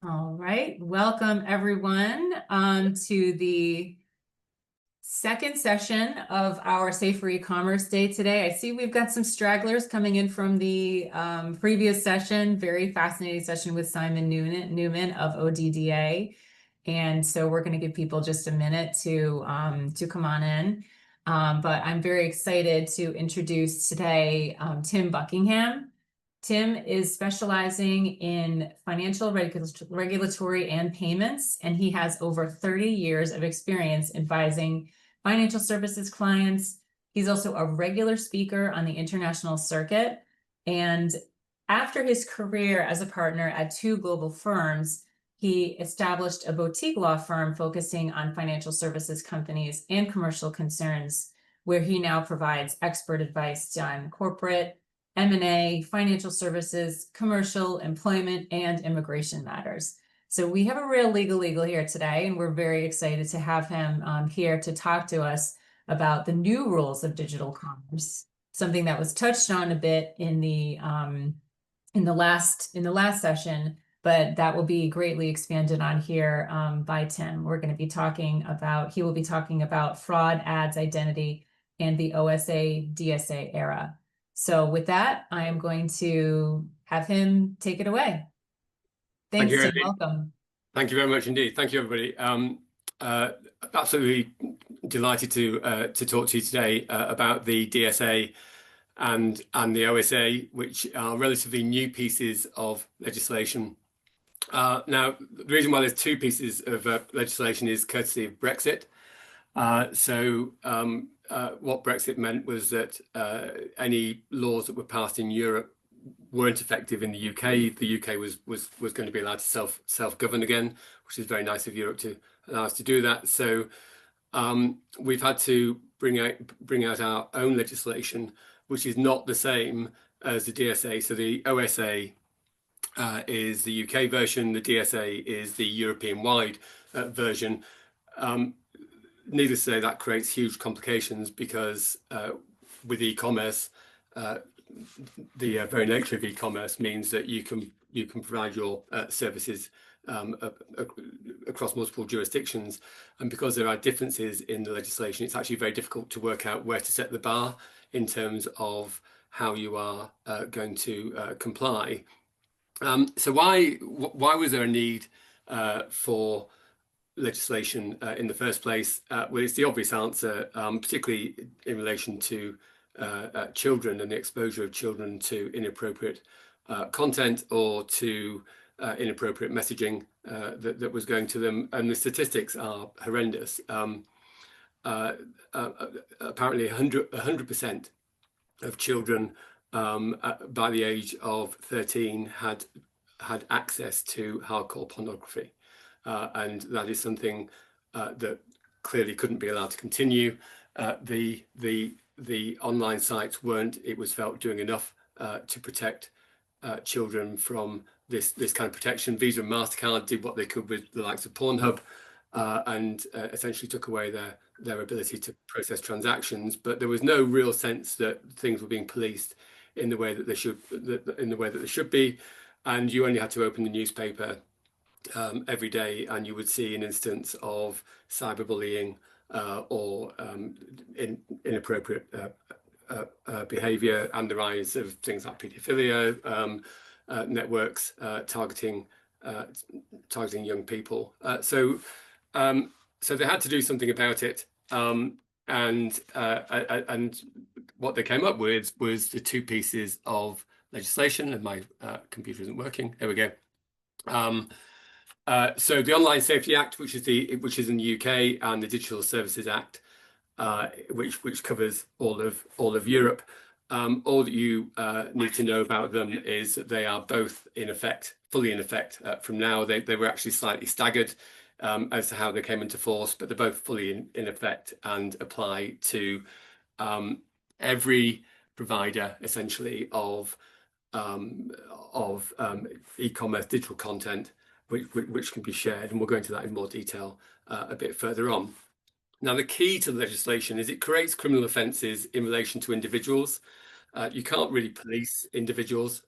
All right, welcome everyone to the second session of our Safer E-commerce Day today. I see we've got some stragglers coming in from the previous session, very fascinating session with Simon Newman of ODDA. And so we're going to give people just a minute to come on in. But I'm very excited to introduce today Tim Buckingham. Tim is specializing in financial regulatory and payments, and he has over 30 years of experience advising financial services clients. He's also a regular speaker on the international circuit. And after his career as a partner at two global firms, he established a boutique law firm focusing on financial services companies and commercial concerns, where he now provides expert advice on corporate, M&A, financial services, commercial, employment, and immigration matters. So we have a real legal here today, and we're very excited to have him here to talk to us about the new rules of digital commerce, something that was touched on a bit in the last session, but that will be greatly expanded on here by Tim. We're going to be talking about, he will be talking about fraud, ads, identity, and the OSA DSA era. So with that, I am going to have him take it away. Thanks, Tim. Welcome. Thank you very much indeed. Thank you, everybody. Absolutely delighted to talk to you today about the DSA and the OSA, which are relatively new pieces of legislation. Now, the reason why there's two pieces of legislation is courtesy of Brexit. What Brexit meant was that any laws that were passed in Europe weren't effective in the UK. The UK was going to be allowed to self-govern again, which is very nice of Europe to allow us to do that. So we've had to bring out our own legislation, which is not the same as the DSA. So the OSA is the UK version. The DSA is the European-wide version. Needless to say, that creates huge complications because with e-commerce, the very nature of e-commerce means that you can provide your services across multiple jurisdictions, and because there are differences in the legislation, it's actually very difficult to work out where to set the bar in terms of how you are going to comply. So why was there a need for legislation in the first place? Well, it's the obvious answer, particularly in relation to children and the exposure of children to inappropriate content or to inappropriate messaging that was going to them. And the statistics are horrendous. Apparently 100% of children by the age of 13 had access to hardcore pornography. And that is something that clearly couldn't be allowed to continue. The online sites weren't, it was felt, doing enough to protect children from this kind of protection. Visa and MasterCard did what they could with the likes of Pornhub and essentially took away their ability to process transactions. But there was no real sense that things were being policed in the way that they should be. And you only had to open the newspaper every day and you would see an instance of cyberbullying or inappropriate behavior, and the rise of things like paedophilia networks targeting young people. So they had to do something about it, and what they came up with was the two pieces of legislation. And my computer isn't working. There we go. So the Online Safety Act, which is in the UK, and the Digital Services Act, which covers all of Europe. All that you need to know about them is that they are both fully in effect from now. They were actually slightly staggered as to how they came into force, but they're both fully in effect and apply to every provider, essentially, of e-commerce digital content, which can be shared, and we'll go into that in more detail a bit further on. Now, the key to the legislation is it creates criminal offences in relation to individuals. You can't really police individuals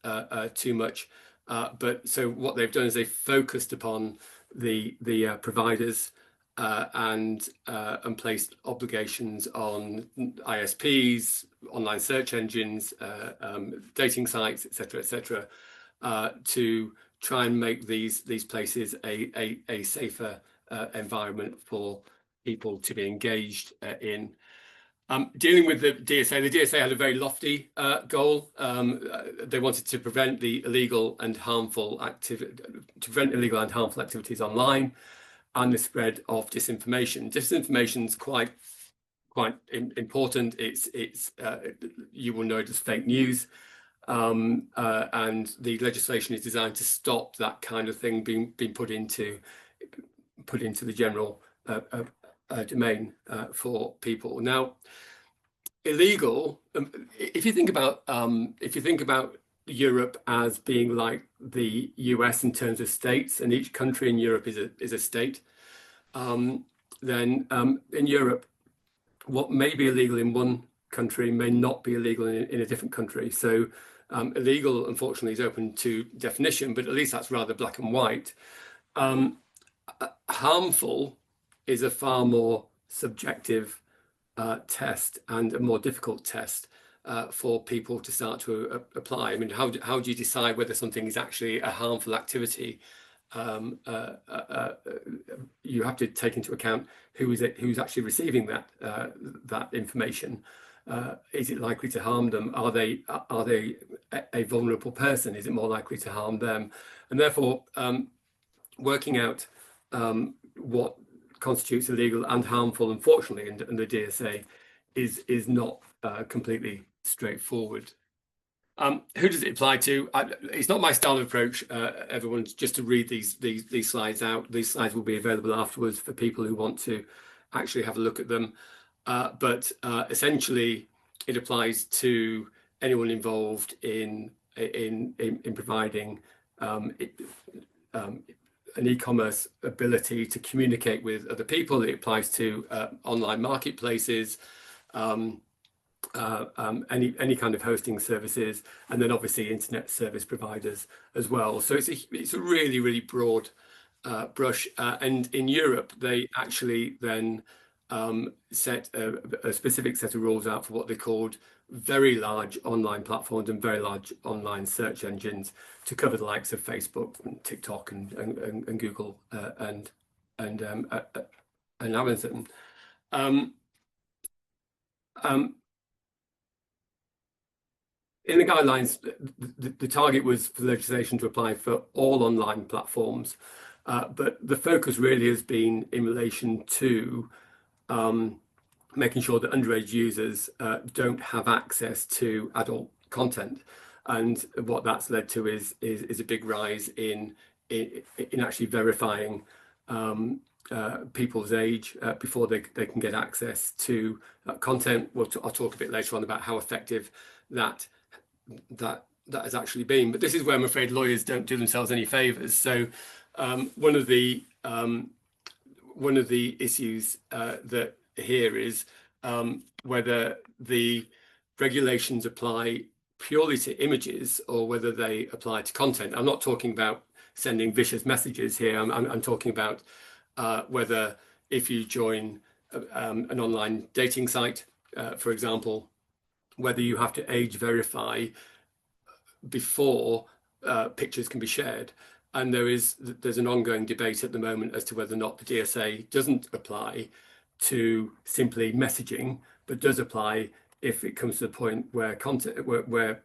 too much, But so what they've done is they've focused upon the providers and placed obligations on ISPs, online search engines, dating sites, etc., to try and make these places a safer environment for people to be engaged in. Dealing with the DSA had a very lofty goal. They wanted to prevent the illegal and harmful activities online and the spread of disinformation. Disinformation is quite important. It's you will know it as fake news, and the legislation is designed to stop that kind of thing being put into the general domain for people. Now, illegal. If you think about Europe as being like the US in terms of states, and each country in Europe is a state, then in Europe, what may be illegal in one country may not be illegal in a different country. So illegal, unfortunately, is open to definition, but at least that's rather black and white. Harmful is a far more subjective test and a more difficult test for people to start to apply. I mean, how do you decide whether something is actually a harmful activity? You have to take into account who's actually receiving that information. Is it likely to harm them? Are they a vulnerable person? Is it more likely to harm them? And therefore, working out what constitutes illegal and harmful, unfortunately, and the DSA is not completely straightforward. Who does it apply to? It's not my style of approach, everyone, just to read these slides out. These slides will be available afterwards for people who want to actually have a look at them. But essentially, it applies to anyone involved in providing an e-commerce ability to communicate with other people. It applies to online marketplaces, any kind of hosting services, and then obviously internet service providers as well. So it's a really broad brush. And in Europe, they actually then set a specific set of rules out for what they called very large online platforms and very large online search engines to cover the likes of Facebook and TikTok and Google and Amazon. In the guidelines, the target was for legislation to apply for all online platforms, but the focus really has been in relation to making sure that underage users don't have access to adult content. And what that's led to is a big rise in actually verifying people's age before they can get access to content. I'll talk a bit later on about how effective that has actually been. But this is where I'm afraid lawyers don't do themselves any favors. So one of the issues that here is whether the regulations apply purely to images or whether they apply to content. I'm not talking about sending vicious messages here. I'm talking about whether if you join an online dating site, for example, whether you have to age verify before pictures can be shared. And there's an ongoing debate at the moment as to whether or not the DSA doesn't apply to simply messaging, but does apply if it comes to the point where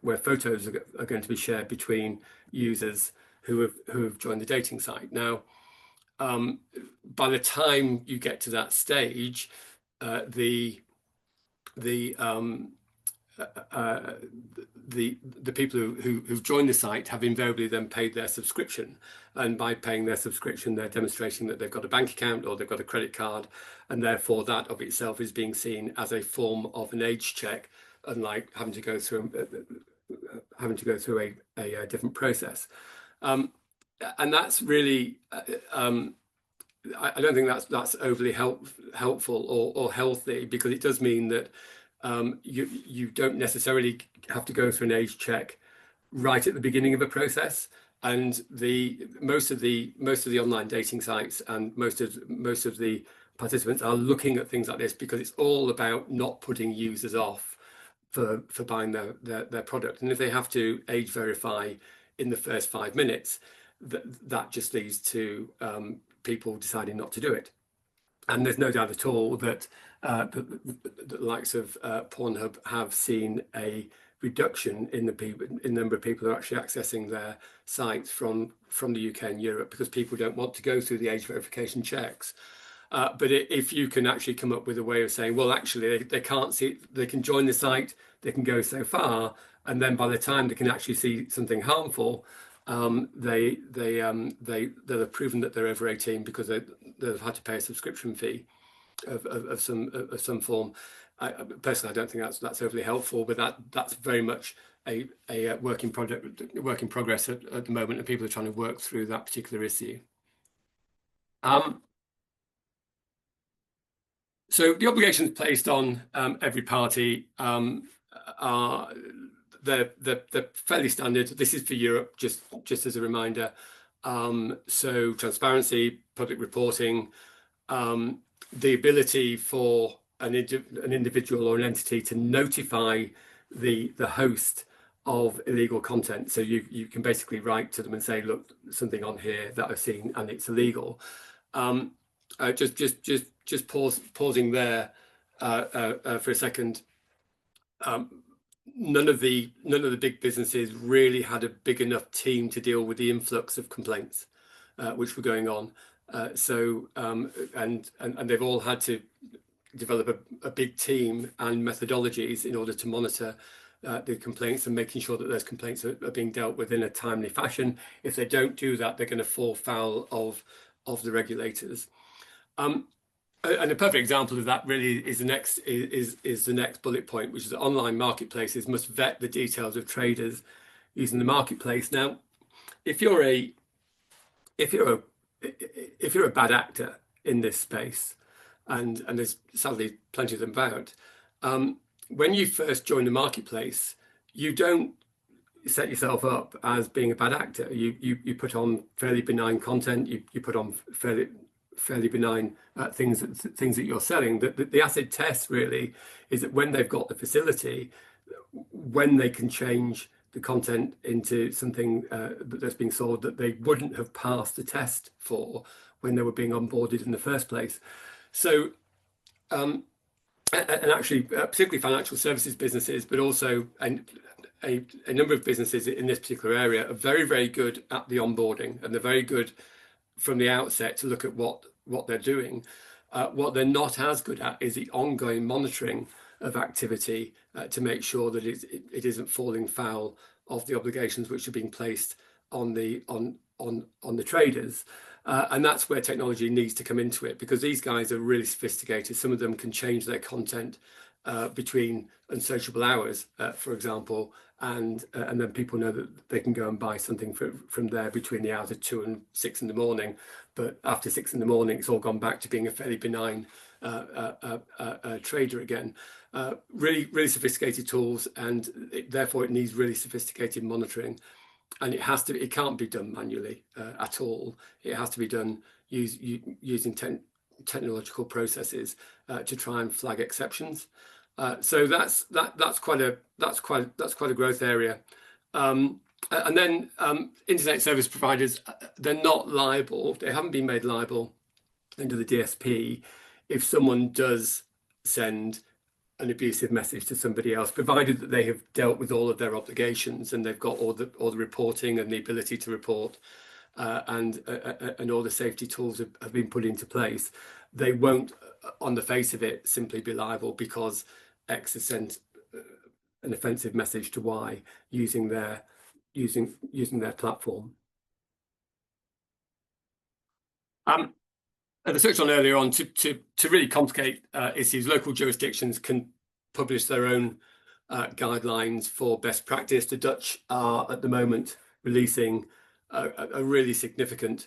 where photos are going to be shared between users who have joined the dating site. Now, by the time you get to that stage, the people who've joined the site have invariably then paid their subscription, and by paying their subscription, they're demonstrating that they've got a bank account or they've got a credit card, and therefore that of itself is being seen as a form of an age check, unlike having to go through a different process. And that's really I don't think that's overly helpful or healthy, because it does mean that you don't necessarily have to go through an age check right at the beginning of a process. and most of the online dating sites and most of the participants are looking at things like this because it's all about not putting users off for buying their product. And if they have to age verify in the first 5 minutes, that just leads to people deciding not to do it. And there's no doubt at all that the likes of Pornhub have seen a reduction in the number of people who are actually accessing their sites from the UK and Europe, because people don't want to go through the age verification checks. But if you can actually come up with a way of saying, well, actually, they can't see, they can join the site, they can go so far, and then by the time they can actually see something harmful, they'll have proven that they're over 18 because they've had to pay a subscription fee of some form. Personally, I don't think that's overly helpful, but that's very much a work in progress at the moment, and people are trying to work through that particular issue. So the obligations placed on every party are they're fairly standard. This is for Europe, just as a reminder. So transparency, public reporting, the ability for an individual or an entity to notify the host of illegal content. So you can basically write to them and say, look, something on here that I've seen and it's illegal. Just pausing there for a second. None of the big businesses really had a big enough team to deal with the influx of complaints which were going on. And they've all had to develop a big team and methodologies in order to monitor the complaints and making sure that those complaints are being dealt with in a timely fashion. If they don't do that, they're going to fall foul of the regulators. And a perfect example of that really is the next bullet point, which is that online marketplaces must vet the details of traders using the marketplace. Now, if you're a bad actor in this space, and there's sadly plenty of them about, when you first join the marketplace, you don't set yourself up as being a bad actor. You put on fairly benign content. You put on fairly benign things that you're selling. The acid test really is that when they've got the facility, when they can change the content into something that's being sold that they wouldn't have passed the test for when they were being onboarded in the first place. So and actually particularly financial services businesses, but also a number of businesses in this particular area are very, very good at the onboarding, and they're very good from the outset to look at what they're doing. What they're not as good at is the ongoing monitoring of activity to make sure that it isn't falling foul of the obligations which are being placed on the traders. And that's where technology needs to come into it, because these guys are really sophisticated. Some of them can change their content between unsociable hours, for example, and then people know that they can go and buy something from there between the hours of 2 and 6 in the morning. But after 6 in the morning, it's all gone back to being a fairly benign trader again. Really, really sophisticated tools, and therefore it needs really sophisticated monitoring. And it can't be done manually at all. It has to be done using technological processes to try and flag exceptions. So that's quite a growth area. And then internet service providers, they're not liable. They haven't been made liable under the DSP if someone does send an abusive message to somebody else, provided that they have dealt with all of their obligations and they've got all the reporting and the ability to report and all the safety tools have been put into place. They won't, on the face of it, simply be liable because X has sent an offensive message to Y using their platform. As I touched on earlier on, to really complicate issues, local jurisdictions can publish their own guidelines for best practice. The Dutch are at the moment releasing a really significant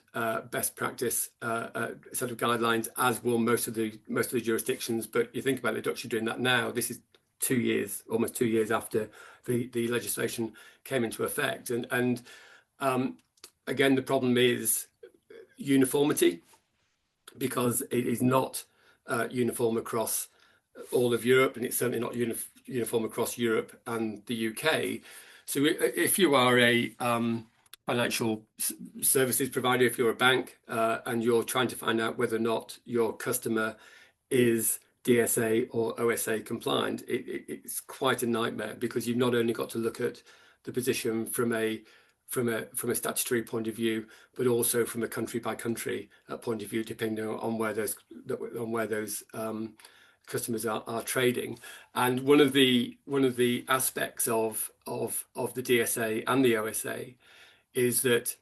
best practice set of guidelines, as will most of the jurisdictions. But you think about the Dutch are doing that now. This is almost 2 years after the legislation came into effect, and again, the problem is uniformity, because it is not uniform across all of Europe, and it's certainly not uniform across Europe and the UK. So if you are a financial services provider, if you're a bank, and you're trying to find out whether or not your customer is DSA or OSA compliant, it's quite a nightmare, because you've not only got to look at the position from a statutory point of view, but also from a country by country point of view, depending on where those customers are trading. And one of the aspects of the DSA and the OSA is that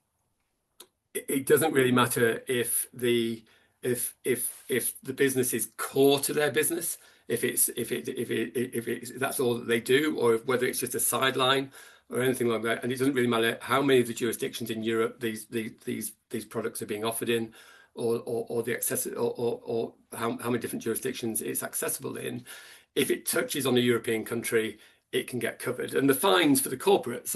it doesn't really matter if the business is core to their business, if that's all that they do, or whether it's just a sideline or anything like that. And it doesn't really matter how many of the jurisdictions in Europe these products are being offered in, or the access, or how many different jurisdictions it's accessible in. If it touches on a European country, it can get covered. And the fines for the corporates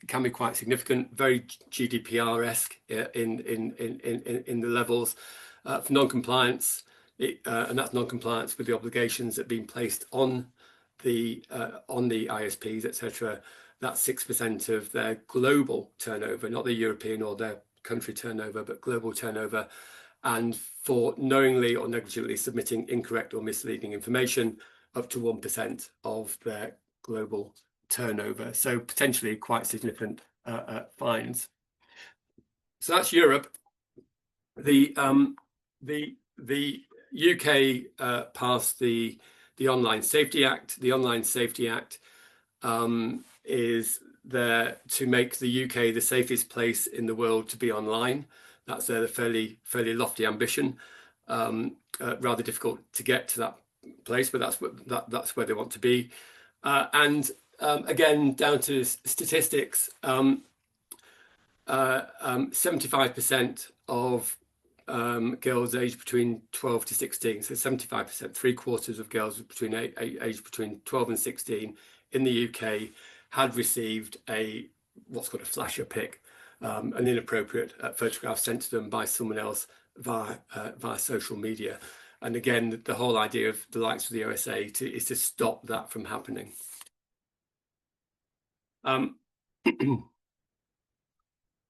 can be quite significant, very GDPR-esque in the levels. For non-compliance, and that's non-compliance with the obligations that have been placed on the ISPs, etc. That's 6% of their global turnover, not their European or their country turnover, but global turnover. And for knowingly or negligently submitting incorrect or misleading information, up to 1% of their global turnover. So potentially quite significant fines. So that's Europe. The UK passed the Online Safety Act. The Online Safety Act is there to make the UK the safest place in the world to be online. That's a fairly lofty ambition. Rather difficult to get to that place, but that's where they want to be. And again, down to statistics, 75% of girls aged between 12 to 16, so 75%, 3/4 of girls aged between 12 and 16 in the UK had received what's called a flasher pic, an inappropriate photograph sent to them by someone else via social media. And again, the whole idea of the likes of the OSA is to stop that from happening. So who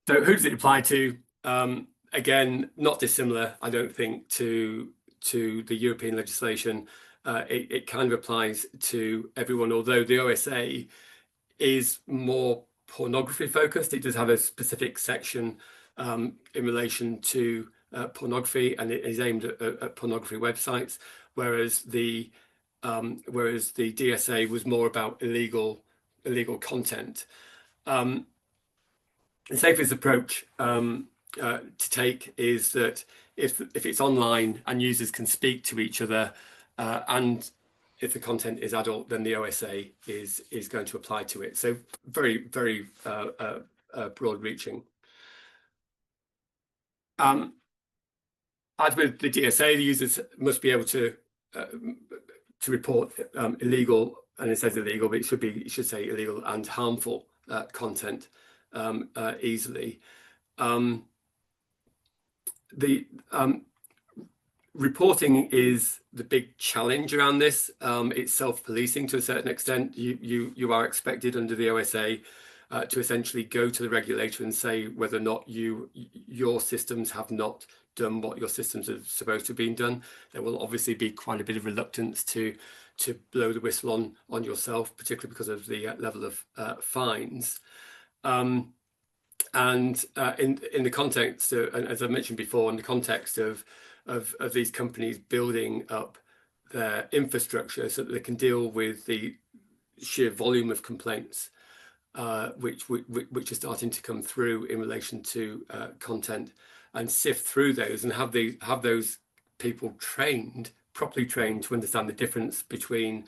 does it apply to? Again, not dissimilar, I don't think, to the European legislation. It kind of applies to everyone, although the OSA is more pornography focused. It does have a specific section in relation to pornography, and it is aimed at pornography websites, whereas the DSA was more about illegal content. The safest approach to take is that if it's online and users can speak to each other, and if the content is adult, then the OSA is going to apply to it. So very broad reaching. As with the DSA, the users must be able to report illegal, and it says illegal, but it should say illegal and harmful content easily. The reporting is the big challenge around this. It's self-policing to a certain extent. You are expected under the OSA to essentially go to the regulator and say whether or not your systems have not done what your systems are supposed to have been done. There will obviously be quite a bit of reluctance to blow the whistle on yourself, particularly because of the level of fines. And in the context, and as I mentioned before, in the context of these companies building up their infrastructure so that they can deal with the sheer volume of complaints which are starting to come through in relation to content, and sift through those and have those people properly trained to understand the difference between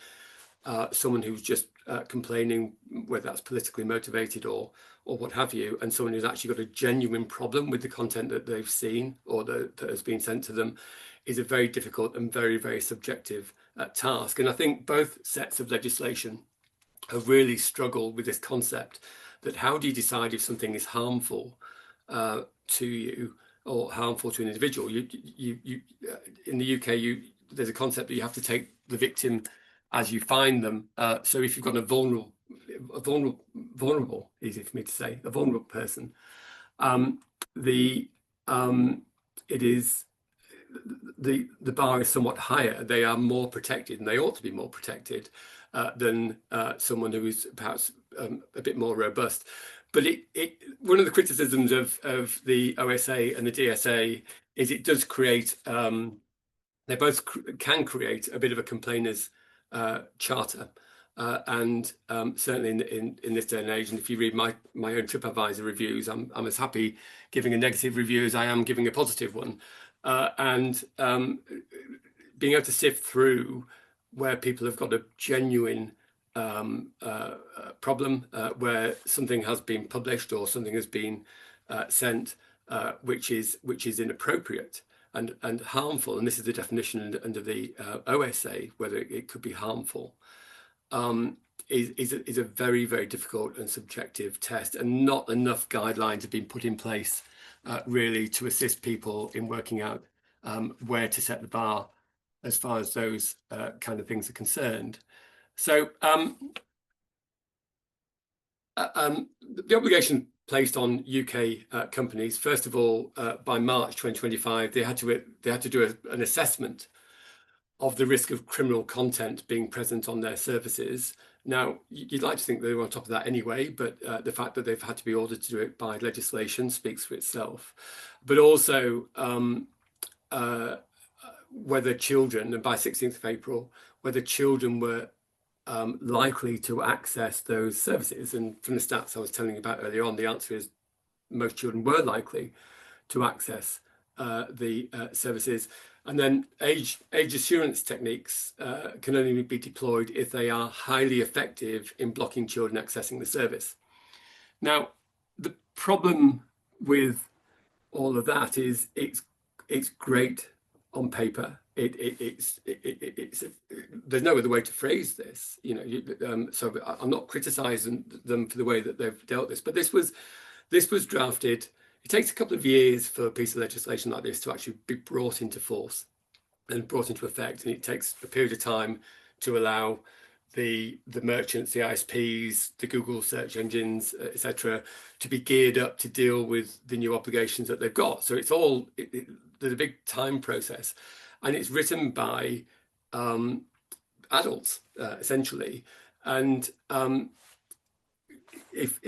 someone who's just complaining, whether that's politically motivated or what have you, and someone who's actually got a genuine problem with the content that they've seen or that has been sent to them, is a very difficult and very subjective task. And I think both sets of legislation have really struggled with this concept that how do you decide if something is harmful to you or harmful to an individual. In the UK, there's a concept that you have to take the victim as you find them. So if you've got a vulnerable, easy for me to say, a vulnerable person, it is the bar is somewhat higher. They are more protected, and they ought to be more protected than someone who is perhaps a bit more robust. But one of the criticisms of the OSA and the DSA is it does create, they both can create a bit of a complainer's charter. And certainly in this day and age, and if you read my own TripAdvisor reviews, I'm as happy giving a negative review as I am giving a positive one. And being able to sift through where people have got a genuine problem, where something has been published or something has been sent, which is inappropriate and harmful, and this is the definition under the OSA, whether it could be harmful, is a very, very difficult and subjective test, and not enough guidelines have been put in place really to assist people in working out where to set the bar as far as those kind of things are concerned. So the obligation placed on UK companies, first of all, by March 2025, they had to do an assessment of the risk of criminal content being present on their services. Now, you'd like to think they were on top of that anyway, but the fact that they've had to be ordered to do it by legislation speaks for itself. But also, whether children, and by 16th of April, whether children were likely to access those services. And from the stats I was telling you about earlier on, the answer is most children were likely to access the services. And then age assurance techniques can only be deployed if they are highly effective in blocking children accessing the service. Now, the problem with all of that is it's great on paper. There's no other way to phrase this, so I'm not criticizing them for the way that they've dealt this, but this was drafted. It takes a couple of years for a piece of legislation like this to actually be brought into force and brought into effect, and it takes a period of time to allow the merchants, the ISPs, the Google search engines, etc., to be geared up to deal with the new obligations that they've got. So it's all there's a big time process, and it's written by adults essentially. And if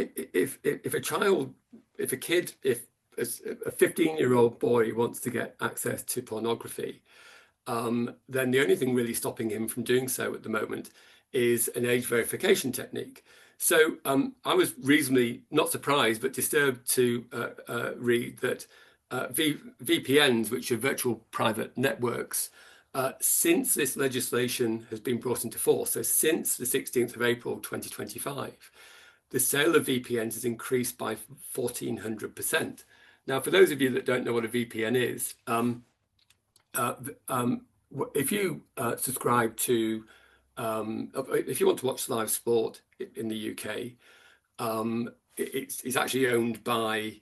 a 15-year-old boy wants to get access to pornography, then the only thing really stopping him from doing so at the moment is an age verification technique. So I was reasonably not surprised, but disturbed to read that VPNs, which are virtual private networks, since this legislation has been brought into force, so since the 16th of April 2025, the sale of VPNs has increased by 1,400%. Now, for those of you that don't know what a VPN is, if you subscribe to, if you want to watch live sport in the UK, it's actually owned by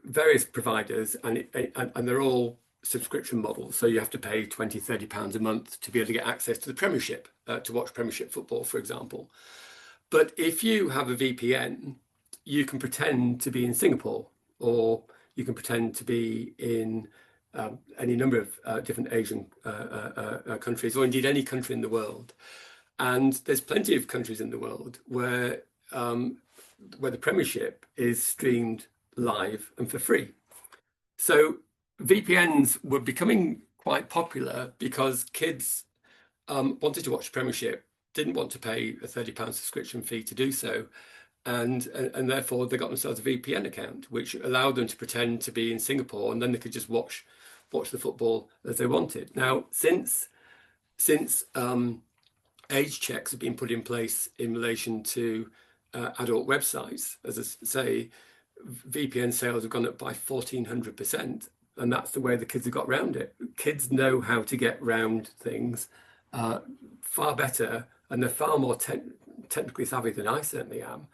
various providers, and they're all subscription models. So you have to pay £20–30 a month to be able to get access to the Premiership, to watch Premiership football, for example. But if you have a VPN, you can pretend to be in Singapore, or you can pretend to be in any number of different Asian countries, or indeed any country in the world. And there's plenty of countries in the world where the Premiership is streamed live and for free. So VPNs were becoming quite popular because kids wanted to watch the Premiership, didn't want to pay a £30 subscription fee to do so, and therefore they got themselves a VPN account, which allowed them to pretend to be in Singapore, and then they could just watch the football as they wanted. Now, since age checks have been put in place in relation to adult websites, as I say, VPN sales have gone up by 1,400%, and that's the way the kids have got around it. Kids know how to get around things far better, and they're far more technically savvy than I certainly am.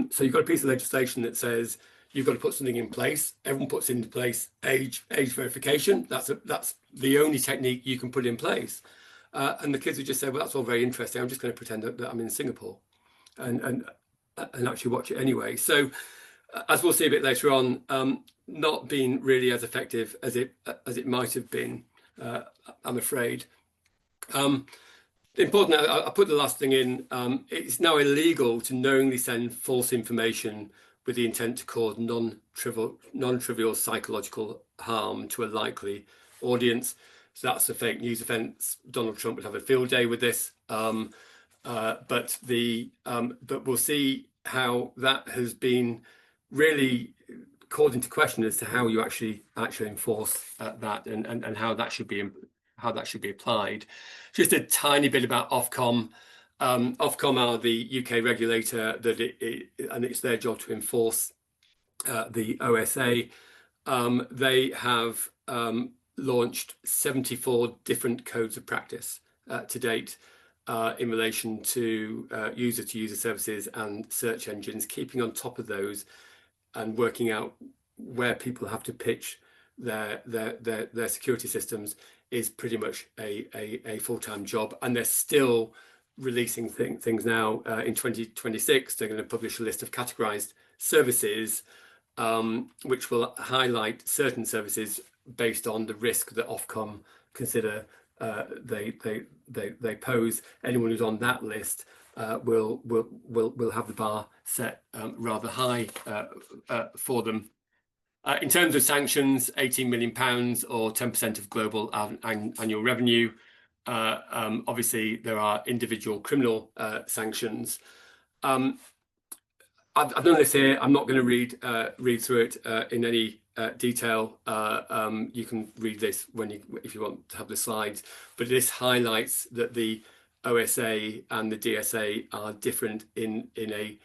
So you've got a piece of legislation that says you've got to put something in place. Everyone puts into place age verification. That's the only technique you can put in place. And the kids would just say, well, that's all very interesting. I'm just going to pretend that I'm in Singapore and actually watch it anyway. So as we'll see a bit later on, not being really as effective as it might have been, I'm afraid. Important, I'll put the last thing in. It's now illegal to knowingly send false information with the intent to cause non-trivial psychological harm to a likely audience. So that's a fake news offence. Donald Trump would have a field day with this. But we'll see how that has been really called into question as to how you actually enforce that and how that should be applied. Just a tiny bit about Ofcom. Ofcom are the UK regulator and it's their job to enforce the OSA. They have launched 74 different codes of practice to date in relation to user-to-user services and search engines, keeping on top of those and working out where people have to pitch their security systems is pretty much a full-time job. And they're still releasing things now. In 2026, they're going to publish a list of categorized services, which will highlight certain services based on the risk that Ofcom consider they pose. Anyone who's on that list will have the bar set rather high for them. In terms of sanctions, £18 million or 10% of global annual revenue. Obviously, there are individual criminal sanctions. I've done this here. I'm not going to read through it in any detail. You can read this if you want to have the slides. But this highlights that the OSA and the DSA are different in a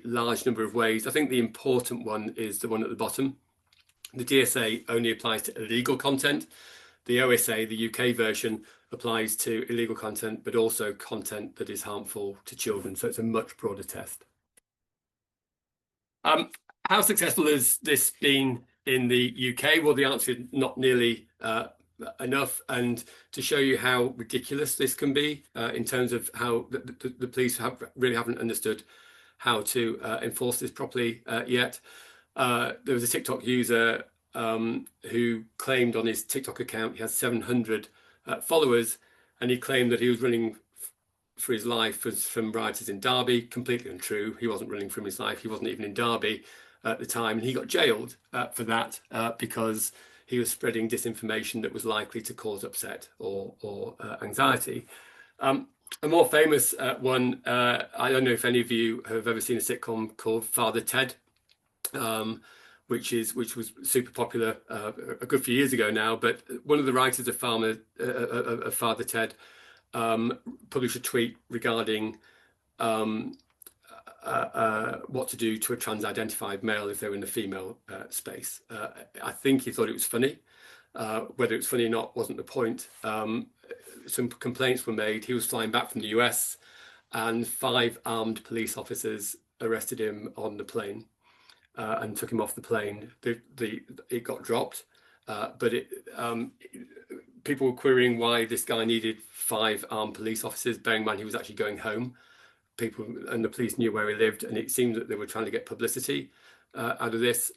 large number of ways. I think the important one is the one at the bottom. The DSA only applies to illegal content. The OSA, the UK version, applies to illegal content, but also content that is harmful to children. So it's a much broader test. How successful has this been in the UK? Well, the answer is not nearly enough. And to show you how ridiculous this can be in terms of how the police really haven't understood how to enforce this properly yet. There was a TikTok user who claimed on his TikTok account he has 700 followers, and he claimed that he was running for his life from rioters in Derby. Completely untrue. He wasn't running from his life. He wasn't even in Derby at the time, and he got jailed for that because he was spreading disinformation that was likely to cause upset or anxiety. A more famous one, I don't know if any of you have ever seen a sitcom called Father Ted, which was super popular a good few years ago now. But one of the writers of Father Ted published a tweet regarding what to do to a trans-identified male if they're in the female space. I think he thought it was funny. Whether it's funny or not wasn't the point. Some complaints were made. He was flying back from the US, and 5 armed police officers arrested him on the plane and took him off the plane. It got dropped, but people were querying why this guy needed 5 armed police officers, bearing in mind he was actually going home. People and the police knew where he lived, and it seemed that they were trying to get publicity out of this.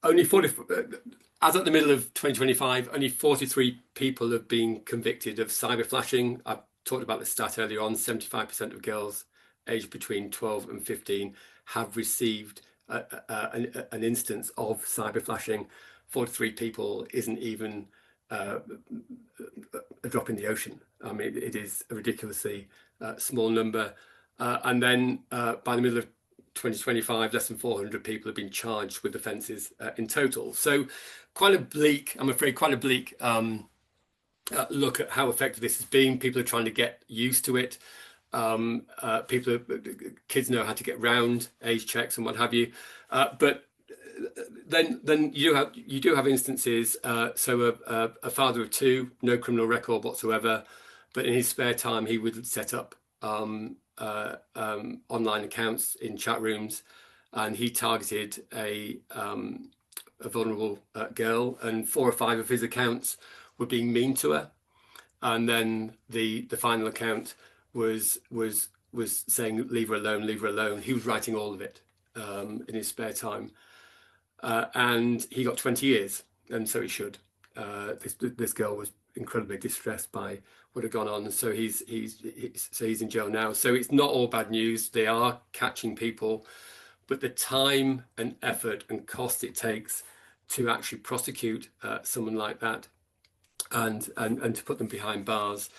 Only 40, as at the middle of 2025, only 43 people have been convicted of cyber flashing. I talked about the stat earlier on. 75% of girls aged between 12 and 15 have received an instance of cyber flashing. 43 people isn't even a drop in the ocean. I mean, it is a ridiculously small number. And then by the middle of 2025, less than 400 people have been charged with offences in total. So quite a bleak, I'm afraid, look at how effective this has been. People are trying to get used to it. Kids know how to get round age checks and what have you. But then you do have instances. So a father of 2, no criminal record whatsoever, but in his spare time he would set up online accounts in chat rooms, and he targeted a vulnerable girl, and 4 or 5 of his accounts were being mean to her. And then the final account was saying, leave her alone, leave her alone. He was writing all of it in his spare time, and he got 20 years, and so he should. This girl was incredibly distressed by what had gone on, and so he's in jail now. So it's not all bad news. They are catching people, but the time and effort and cost it takes to actually prosecute someone like that, and to put them behind bars,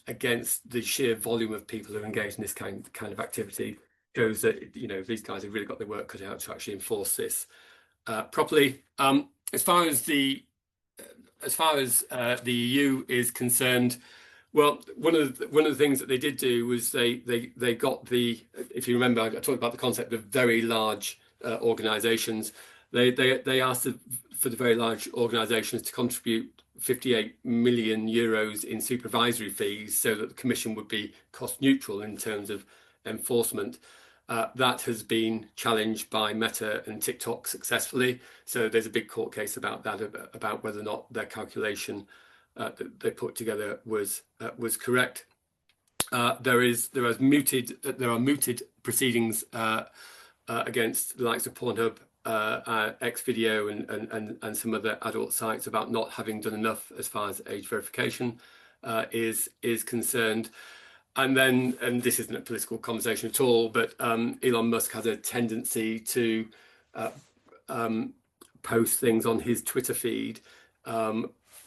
against the sheer volume of people who are engaged in this kind of activity, shows that, you know, these guys have really got their work cut out to actually enforce this properly. As far as the EU is concerned, well, one of the things that they did do was they got the, if you remember, I talked about the concept of very large organisations. They asked for the very large organisations to contribute 58 million euros in supervisory fees, so that the Commission would be cost neutral in terms of enforcement. That has been challenged by Meta and TikTok successfully. So there's a big court case about that, about whether or not their calculation that they put together was correct. There are mooted proceedings against the likes of Pornhub, Xvideo, and some other adult sites about not having done enough as far as age verification is concerned. And this isn't a political conversation at all, but Elon Musk has a tendency to post things on his Twitter feed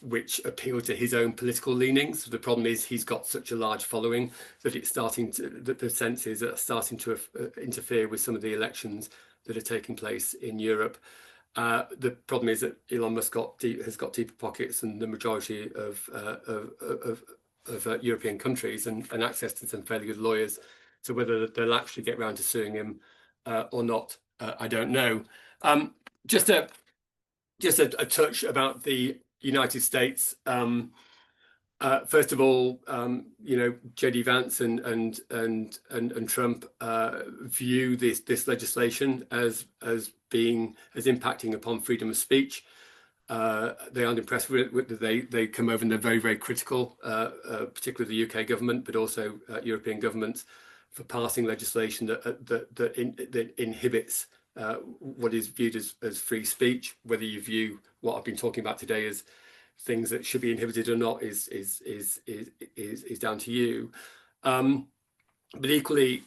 which appeal to his own political leanings. The problem is he's got such a large following that the sense is that it's starting to interfere with some of the elections that are taking place in Europe. The problem is that Elon Musk has got deeper pockets than the majority of European countries, and access to some fairly good lawyers. So whether they'll actually get around to suing him or not, I don't know. Just a touch about the United States. First of all, you know, JD Vance and Trump view this legislation as impacting upon freedom of speech. They aren't impressed with it. They come over and they're very, very critical, particularly the UK government, but also European governments, for passing legislation that inhibits what is viewed as free speech. Whether you view what I've been talking about today as things that should be inhibited or not is down to you. But equally,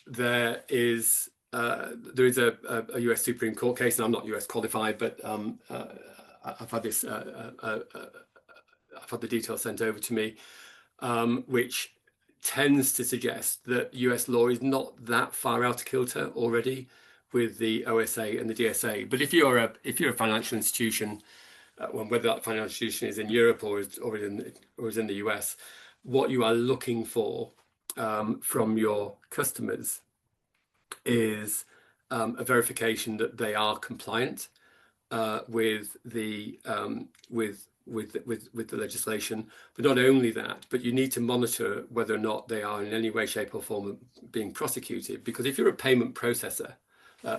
there is a US Supreme Court case, and I'm not US qualified, but I've had this. I've had the details sent over to me, which tends to suggest that US law is not that far out of kilter already with the OSA and the DSA. But if you're a financial institution, whether that financial institution is in Europe or is in the US, what you are looking for from your customers is a verification that they are compliant with the legislation. But not only that, but you need to monitor whether or not they are in any way, shape, or form being prosecuted. Because if you're a payment processor,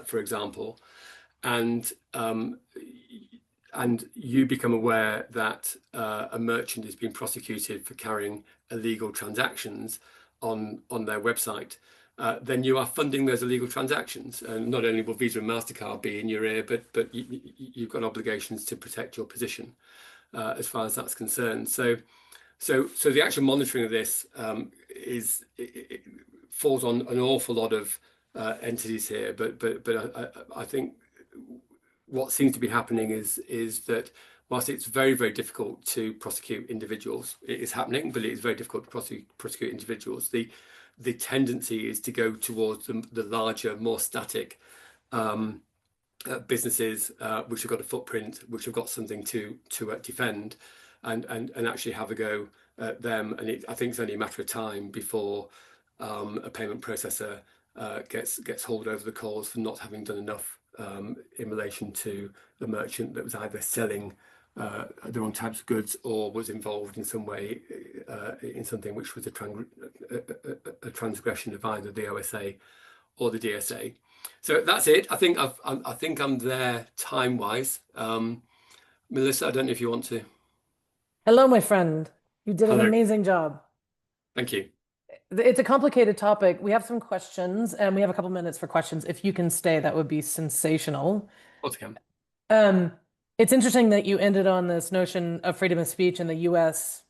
for example, and you become aware that a merchant is being prosecuted for carrying illegal transactions on their website, then you are funding those illegal transactions. And not only will Visa and MasterCard be in your ear, but you've got obligations to protect your position as far as that's concerned. So the actual monitoring of this it falls on an awful lot of entities here. But I think what seems to be happening is that whilst it's very, very difficult to prosecute individuals, it is happening, but it is very difficult to prosecute individuals. The tendency is to go towards the larger, more static businesses which have got a footprint, which have got something to defend, and actually have a go at them. And I think it's only a matter of time before a payment processor gets hauled over the coals for not having done enough in relation to the merchant that was either selling the wrong types of goods or was involved in some way in something which was a transgression of either the OSA or the DSA. So that's it. I think I'm there time wise. Melissa, I don't know if you want to. Hello, my friend. You did an Hello. amazing job. Thank you. It's a complicated topic. We have some questions, and we have a couple minutes for questions. If you can stay, that would be sensational. What can? Um, it's interesting that you ended on this notion of freedom of speech in the US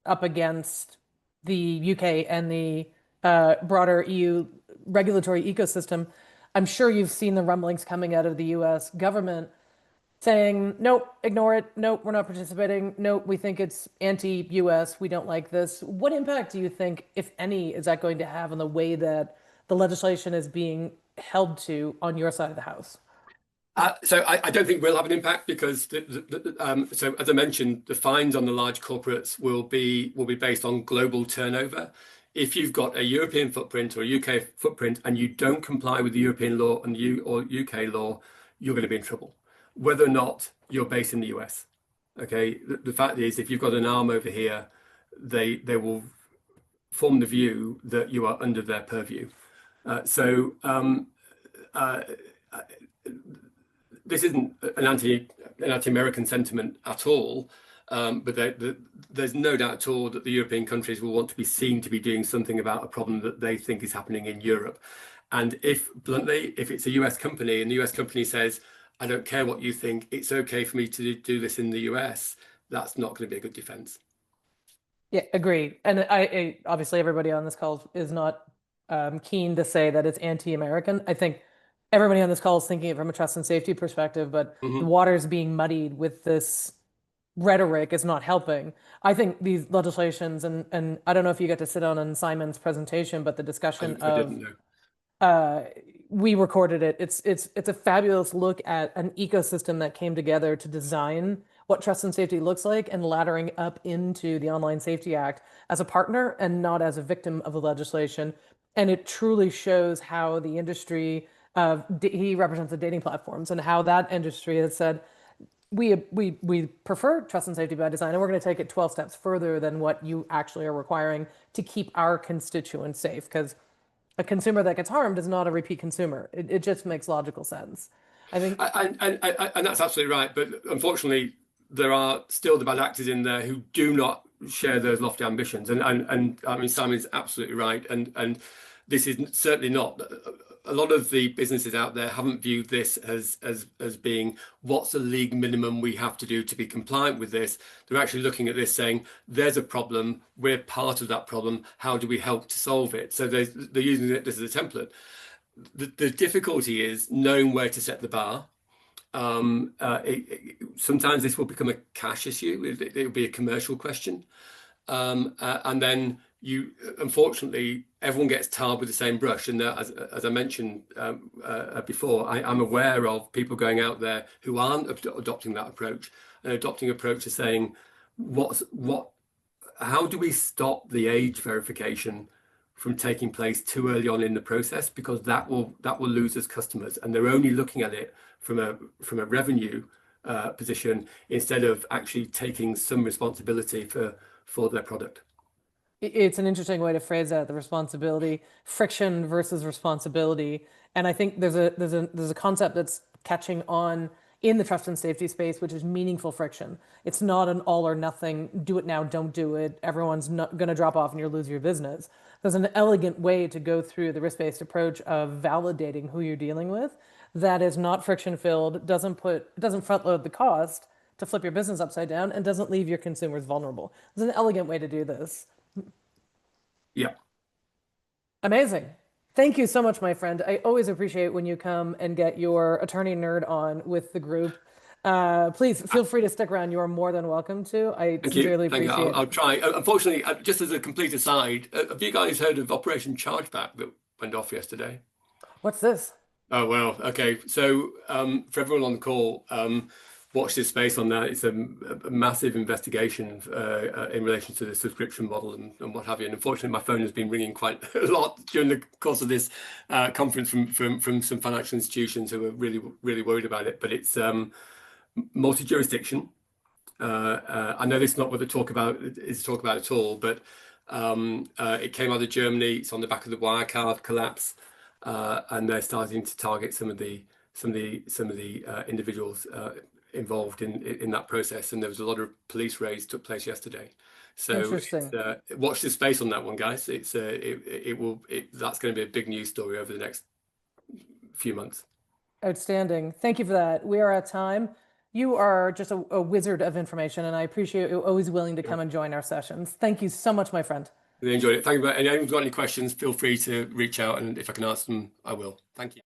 up against the UK and the broader EU regulatory ecosystem. I'm sure you've seen the rumblings coming out of the US government saying, nope, ignore it. Nope, we're not participating. Nope, we think it's anti-US. We don't like this. What impact do you think, if any, is that going to have on the way that the legislation is being held to on your side of the house? So I don't think we'll have an impact because so as I mentioned, the fines on the large corporates will be based on global turnover. If you've got a European footprint or a UK footprint and you don't comply with the European law and UK law, you're going to be in trouble, whether or not you're based in the US. Okay, the fact is, if you've got an arm over here, they will form the view that you are under their purview. This isn't an anti-American sentiment at all, but there's no doubt at all that the European countries will want to be seen to be doing something about a problem that they think is happening in Europe. And if it's a US company and the US company says, I don't care what you think, it's okay for me to do this in the US, that's not going to be a good defense. Yeah, agreed. And I obviously everybody on this call is not keen to say that it's anti-American. I think everybody on this call is thinking it from a trust and safety perspective, but the water's being muddied with this rhetoric is not helping. I think these legislations, and I don't know if you get to sit on Simon's presentation, but the discussion I of didn't know. we recorded it. It's a fabulous look at an ecosystem that came together to design what trust and safety looks like and laddering up into the Online Safety Act as a partner and not as a victim of the legislation. And it truly shows how the industry he represents the dating platforms and how that industry has said, we prefer trust and safety by design, and we're going to take it 12 steps further than what you actually are requiring to keep our constituents safe. Because a consumer that gets harmed is not a repeat consumer. It just makes logical sense. I think, and that's absolutely right. But unfortunately, there are still the bad actors in there who do not share those lofty ambitions. And I mean, Simon's absolutely right. And this is certainly not. A lot of the businesses out there haven't viewed this as being what's the league minimum we have to do to be compliant with this. They're actually looking at this saying, there's a problem, we're part of that problem, how do we help to solve it? So they're using this as a template. The difficulty is knowing where to set the bar. Sometimes this will become a cash issue, it will be a commercial question. And then unfortunately, everyone gets tarred with the same brush. And as I mentioned before, I'm aware of people going out there who aren't adopting that approach and adopting approach to saying, how do we stop the age verification from taking place too early on in the process? Because that will lose us customers, and they're only looking at it from a revenue position instead of actually taking some responsibility for their product. it's an interesting way to phrase that, the responsibility, friction versus responsibility. And I think there's a concept that's catching on in the trust and safety space, which is meaningful friction. It's not an all or nothing, do it now, don't do it, everyone's not going to drop off and you'll lose your business. There's an elegant way to go through the risk-based approach of validating who you're dealing with that is not friction filled, doesn't front load the cost to flip your business upside down, and doesn't leave your consumers vulnerable. There's an elegant way to do this. Yeah. Amazing. Thank you so much, my friend. I always appreciate when you come and get your attorney nerd on with the group. Please feel free to stick around. You are more than welcome to. I sincerely appreciate it. I'll try. Unfortunately, just as a complete aside, have you guys heard of Operation Chargeback that went off yesterday? What's this? Oh, well, okay. So for everyone on the call, watch this space on that. It's a massive investigation in relation to the subscription model and what have you. And unfortunately, my phone has been ringing quite a lot during the course of this conference from some financial institutions who are really, really worried about it. But it's multi-jurisdiction. I know this is not what the talk about at all, but it came out of Germany. It's on the back of the Wirecard collapse, and they're starting to target some of the individuals involved in that process. And there was a lot of police raids took place yesterday. So Interesting. watch this space on that one, guys. That's going to be a big news story over the next few months. Outstanding. Thank you for that. We are at time. You are just a wizard of information, and I appreciate you always willing to come and join our sessions. Thank you so much, my friend. Really enjoyed it. Thank you. And if anyone's got any questions, feel free to reach out, and if I can answer them, I will. Thank you.